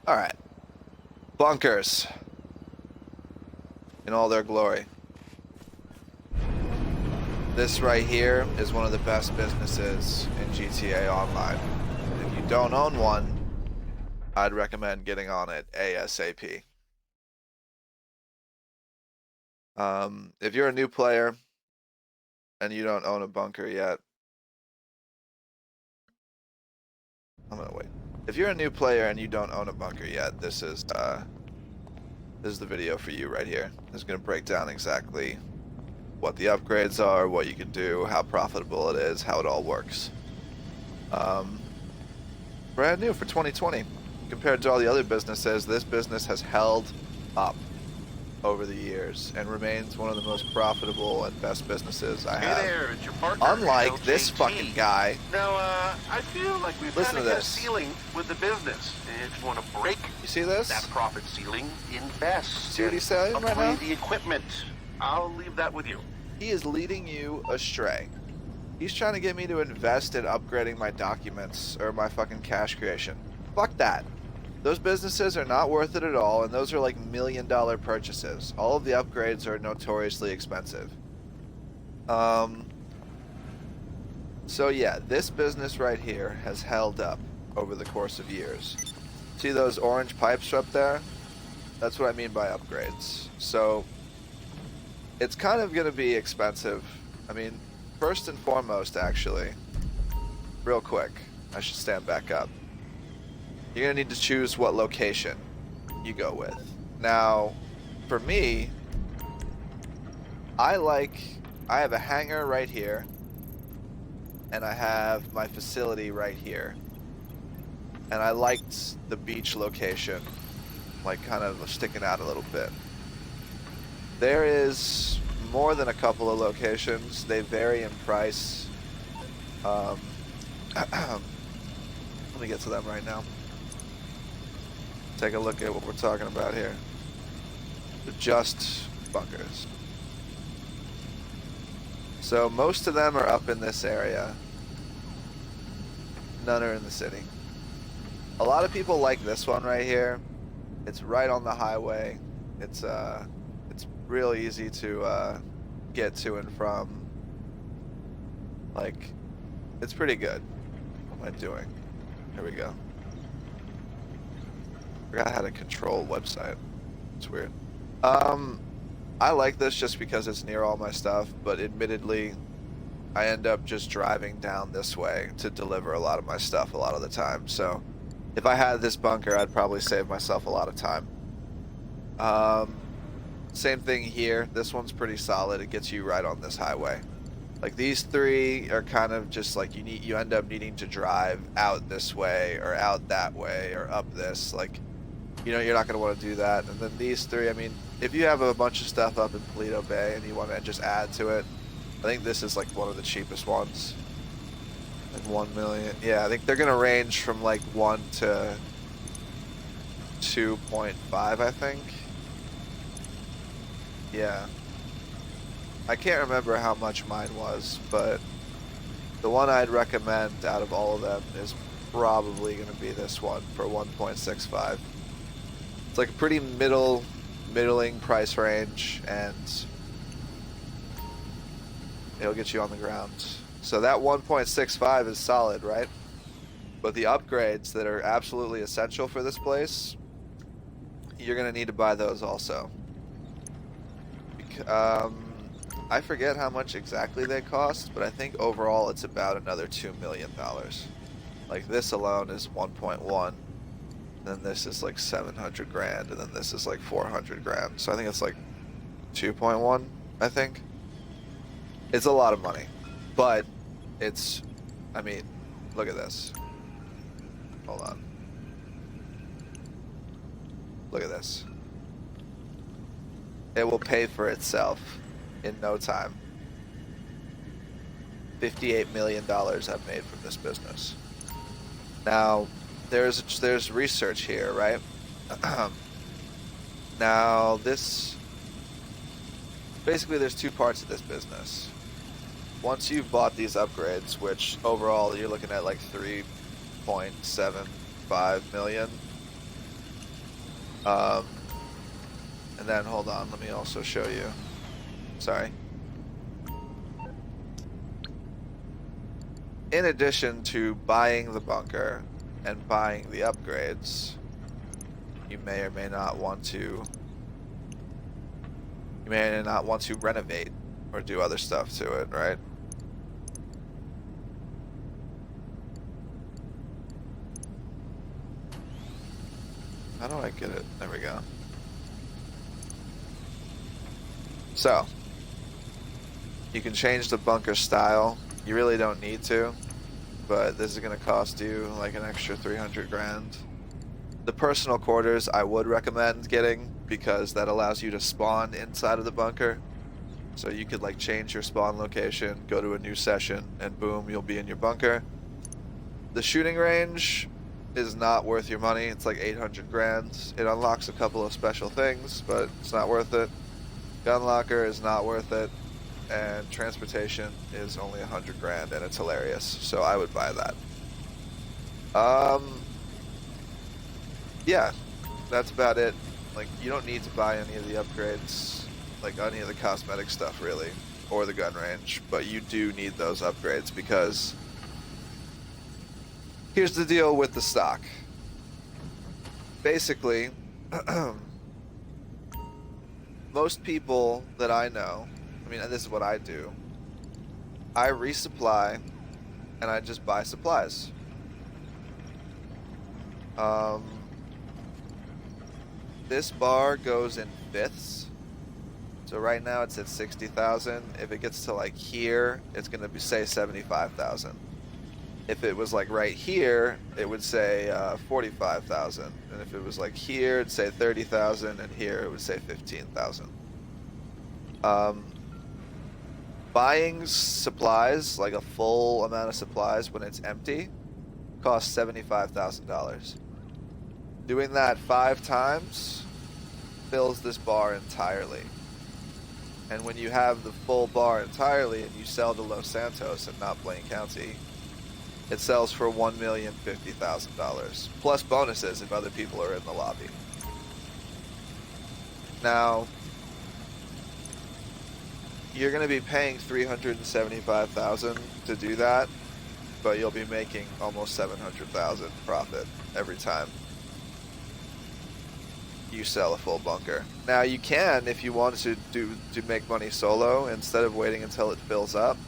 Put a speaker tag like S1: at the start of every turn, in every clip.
S1: Alright. Bunkers. In all their glory. This right here is one of the best businesses in GTA Online. If you don't own one, I'd recommend getting on it ASAP. If you're a new player and you don't own a bunker yet, I'm gonna wait. If you're a new player and you don't own a bunker yet, this is the video for you right here. It's gonna break down exactly what the upgrades are, what you can do, how profitable it is, how it all works. Brand new for 2020. Compared to all the other businesses, this business has held up over the years and remains one of the most profitable and best businesses I have.
S2: Hey there, it's your partner.
S1: Unlike this fucking guy.
S2: Now, I feel like we've
S1: Listen
S2: kind
S1: to
S2: of hit a
S1: this.
S2: ceiling with the business. If you want to break
S1: You see this?
S2: that profit ceiling, invest.
S1: See what he's saying right now?
S2: Upgrade the equipment. I'll leave that with you.
S1: He is leading you astray. He's trying to get me to invest in upgrading my documents or my fucking cash creation. Fuck that. Those businesses are not worth it at all, and those are like $1 million purchases. All of the upgrades are notoriously expensive. So yeah, this business right here has held up over the course of years. See those orange pipes up there? That's what I mean by upgrades. So it's kind of going to be expensive. I mean, first and foremost, actually, real quick, I should stand back up. You're going to need to choose what location you go with. Now, for me, I have a hangar right here, and I have my facility right here. And I liked the beach location, like kind of sticking out a little bit. There is more than a couple of locations. They vary in price. Let me get to them right now. Take a look at what we're talking about here. Just bunkers. So most of them are up in this area. None are in the city. A lot of people like this one right here. It's right on the highway. It's real easy to get to and from. Like, it's pretty good. What am I doing? Here we go. Forgot how to control website. It's weird. I like this just because it's near all my stuff, but admittedly, I end up just driving down this way to deliver a lot of my stuff a lot of the time. So, if I had this bunker, I'd probably save myself a lot of time. Same thing here. This one's pretty solid. It gets you right on this highway. Like, these three are kind of just like you end up needing to drive out this way or out that way or up this. Like, you know, you're not going to want to do that. And then these three, I mean, if you have a bunch of stuff up in Paleto Bay and you want to just add to it, I think this is like one of the cheapest ones. Like 1 million. Yeah, I think they're going to range from like 1 to 2.5, I think. Yeah. I can't remember how much mine was, but the one I'd recommend out of all of them is probably going to be this one for 1.65. It's like a pretty middling price range, and it'll get you on the ground. So that 1.65 is solid, right? But the upgrades that are absolutely essential for this place, you're going to need to buy those also. I forget how much exactly they cost, but I think overall it's about another $2 million. Like, this alone is 1.1, then this is like 700 grand, and then this is like 400 grand. So I think it's like 2.1, I think. It's a lot of money, but it's, I mean, look at this. Hold on. Look at this. It will pay for itself in no time. $58 million I've made from this business. Now, there's research here, right? Now, basically there's two parts of this business. Once you've bought these upgrades, which overall you're looking at like 3.75 million, Um, and then, hold on, let me also show you. Sorry. In addition to buying the bunker and buying the upgrades, you may or may not want to renovate or do other stuff to it, right? How do I get it? There we go. So, you can change the bunker style. You really don't need to, but this is going to cost you like an extra 300 grand. The personal quarters I would recommend getting because that allows you to spawn inside of the bunker. So you could like change your spawn location, go to a new session, and boom, you'll be in your bunker. The shooting range is not worth your money. It's like 800 grand. It unlocks a couple of special things, but it's not worth it. Gun locker is not worth it. And transportation is only 100 grand, and it's hilarious. So I would buy that. Yeah, that's about it. Like, you don't need to buy any of the upgrades, like any of the cosmetic stuff really, or the gun range, but you do need those upgrades because here's the deal with the stock. Basically, most people that I know, I mean, and this is what I do, I resupply and I just buy supplies. This bar goes in fifths. So right now it's at 60,000. If it gets to like here, it's going to be say 75,000. If it was like right here, it would say 45,000. And if it was like here, it'd say 30,000, and here it would say 15,000. Buying supplies, like a full amount of supplies when it's empty, costs $75,000. Doing that 5 times fills this bar entirely. And when you have the full bar entirely and you sell to Los Santos and not Blaine County, it sells for $1,050,000 plus bonuses if other people are in the lobby. Now, you're going to be paying $375,000 to do that, but you'll be making almost $700,000 profit every time you sell a full bunker. Now you can, if you want to make money solo, instead of waiting until it fills up,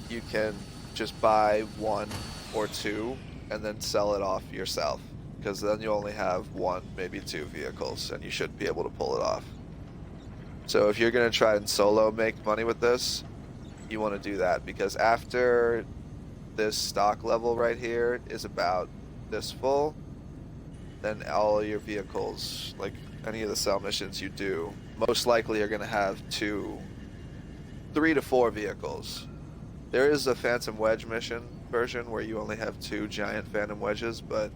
S1: you can just buy 1 or 2 and then sell it off yourself, because then you only have 1, maybe 2 vehicles, and you should be able to pull it off. So if you're going to try and solo make money with this, you want to do that, because after this stock level right here is about this full, then all your vehicles, like any of the sell missions you do, most likely are going to have 3 to 4 vehicles. There is a Phantom Wedge mission version where you only have 2 giant Phantom Wedges, but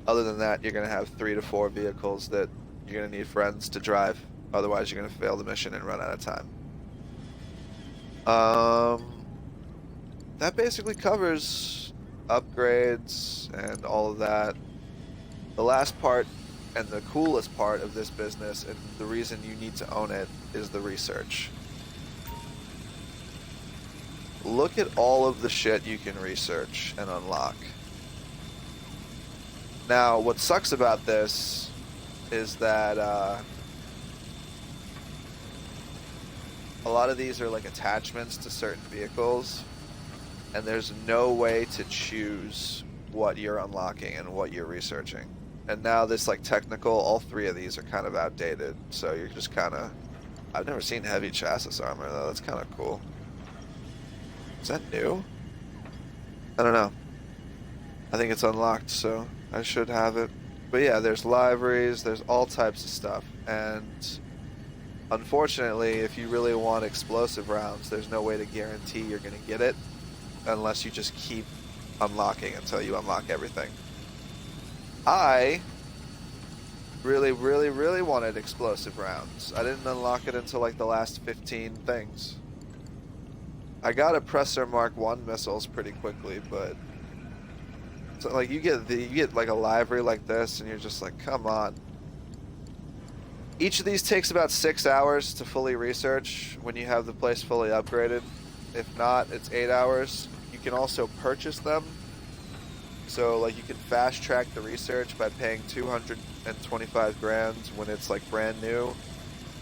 S1: other than that, you're going to have 3 to 4 vehicles that you're going to need friends to drive. Otherwise, you're going to fail the mission and run out of time. That basically covers upgrades and all of that. The last part and the coolest part of this business, and the reason you need to own it, is the research. Look at all of the shit you can research and unlock. Now, what sucks about this is that a lot of these are like attachments to certain vehicles, and there's no way to choose what you're unlocking and what you're researching. And now this like technical, all 3 of these are kind of outdated, so you're just kind of... I've never seen heavy chassis armor though. That's kind of cool. Is that new? I don't know. I think it's unlocked, so I should have it. But yeah, there's liveries, there's all types of stuff, and unfortunately, if you really want explosive rounds, there's no way to guarantee you're going to get it unless you just keep unlocking until you unlock everything. I really wanted explosive rounds. I didn't unlock it until like the last 15 things. I got Oppressor Mark 1 missiles pretty quickly, but so like you get like a livery like this and you're just like, come on. Each of these takes about 6 hours to fully research when you have the place fully upgraded. If not, it's 8 hours. You can also purchase them. So like you can fast track the research by paying 225 grand when it's like brand new.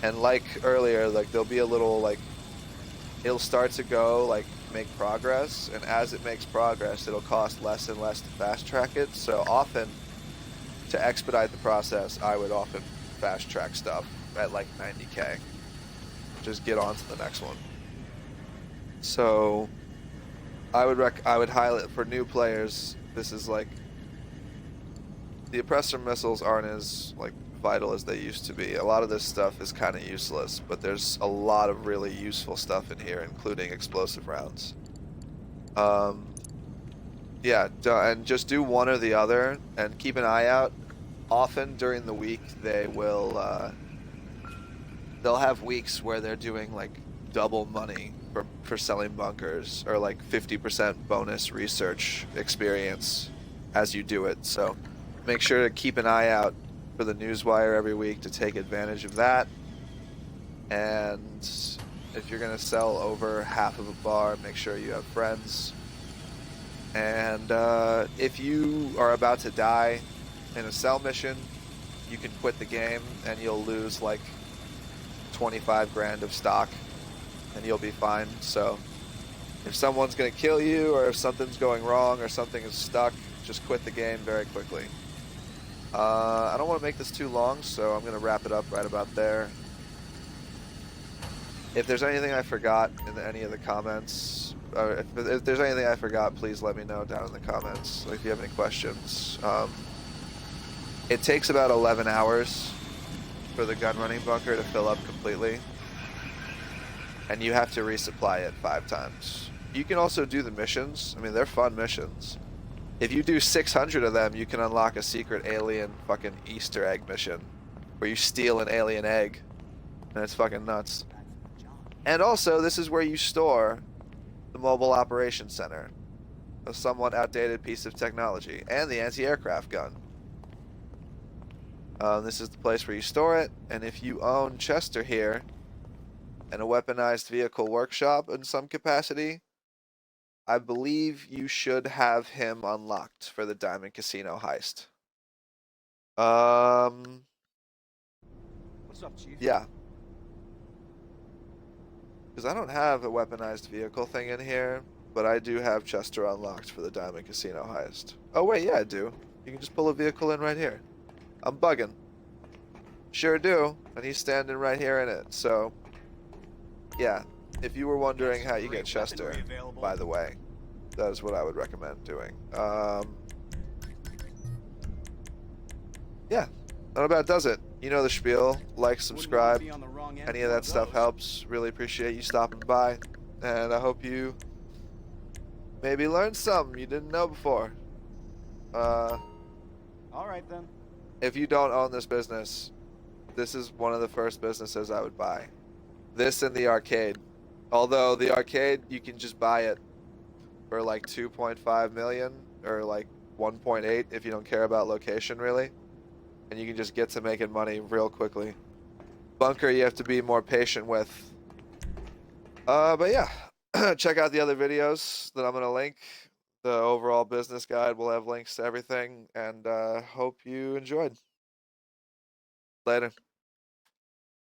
S1: And like earlier, like there'll be a little like it'll start to go like make progress, and as it makes progress, it'll cost less and less to fast track it. So often to expedite the process, I would often fast track stuff at like 90k. Just get on to the next one. So I would highlight for new players, this is like the oppressor missiles aren't as like vital as they used to be. A lot of this stuff is kind of useless, but there's a lot of really useful stuff in here, including explosive rounds. Yeah, and just do one or the other, and keep an eye out. Often during the week, they'll have weeks where they're doing like double money for selling bunkers, or like 50% bonus research experience as you do it. So make sure to keep an eye out for the newswire every week to take advantage of that. And if you're going to sell over half of a bar, make sure you have friends. And if you are about to die in a sell mission, you can quit the game and you'll lose like 25 grand of stock and you'll be fine. So if someone's going to kill you, or if something's going wrong, or something is stuck, just quit the game very quickly. I don't want to make this too long, so I'm going to wrap it up right about there. If there's anything I forgot in any of the comments, or if there's anything I forgot, please let me know down in the comments. Like if you have any questions. It takes about 11 hours for the gun running bunker to fill up completely, and you have to resupply it 5 times. You can also do the missions. I mean, they're fun missions. If you do 600 of them, you can unlock a secret alien fucking Easter egg mission where you steal an alien egg, and it's fucking nuts. And also, this is where you store the mobile operations center, a somewhat outdated piece of technology, and the anti-aircraft gun. This is the place where you store it, and if you own Chester here and a weaponized vehicle workshop in some capacity, I believe you should have him unlocked for the Diamond Casino heist.
S3: What's up, Chief?
S1: Yeah. Because I don't have a weaponized vehicle thing in here, but I do have Chester unlocked for the Diamond Casino heist. Oh wait, yeah I do. You can just pull a vehicle in right here. I'm bugging. Sure do, and he's standing right here in it, so yeah. If you were wondering how you get Chester, by the way, that is what I would recommend doing. Yeah, that about does it. You know the spiel. Like, subscribe. Any of that stuff helps. Really appreciate you stopping by, and I hope you maybe learned something you didn't know before.
S3: All right then.
S1: If you don't own this business, this is one of the first businesses I would buy. This and the arcade. Although the arcade, you can just buy it for like 2.5 million or like 1.8 if you don't care about location really. And you can just get to making money real quickly. Bunker you have to be more patient with. But yeah, check out the other videos that I'm going to link. The overall business guide will have links to everything, and hope you enjoyed. Later.